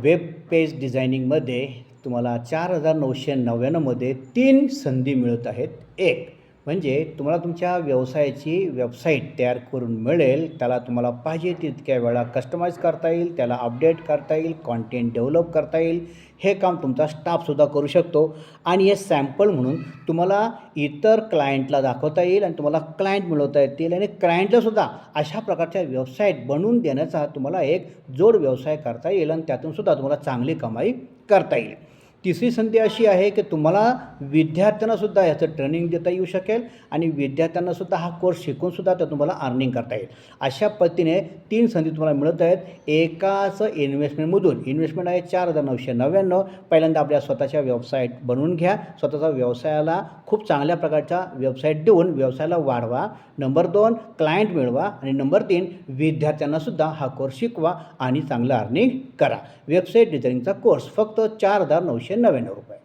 Web page डिझायनिंगमध्ये तुम्हाला 4,999मध्ये 3 संधी मिळत आहेत. एक म्हणजे तुम्हाला तुमच्या व्यवसायाची वेबसाईट तयार करून मिळेल. त्याला तुम्हाला पाहिजे तितक्या वेळा कस्टमाइज करता येईल, त्याला अपडेट करता येईल, कंटेंट डेव्हलप करता येईल. हे काम तुमचा स्टाफसुद्धा करू शकतो आणि हे सॅम्पल म्हणून तुम्हाला इतर क्लायंटला दाखवता येईल आणि तुम्हाला क्लायंट मिळवता येतील आणि क्लायंटलासुद्धा अशा प्रकारच्या वेबसाईट बनवून देण्याचा तुम्हाला एक जोड व्यवसाय करता येईल आणि त्यातूनसुद्धा तुम्हाला चांगली कमाई करता येईल. तिसरी संधी अशी आहे की तुम्हाला विद्यार्थ्यांनासुद्धा याचं ट्रेनिंग देता येऊ शकेल आणि विद्यार्थ्यांनासुद्धा हा कोर्स शिकूनसुद्धा तर तुम्हाला अर्निंग करता येईल. अशा पद्धतीने 3 संधी तुम्हाला मिळत आहेत एकाच इन्व्हेस्टमेंटमधून. इन्व्हेस्टमेंट आहे 4,999. पहिल्यांदा आपल्या स्वतःच्या वेबसाईट बनवून घ्या. स्वतःचा व्यवसायाला खूप चांगल्या प्रकारच्या वेबसाईट देऊन व्यवसायाला वाढवा. नंबर 2 क्लायंट मिळवा आणि नंबर 3 विद्यार्थ्यांनासुद्धा हा कोर्स शिकवा आणि चांगलं अर्निंग करा. वेबसाईट डिझायनिंगचा कोर्स फक्त 4,999 रुपये.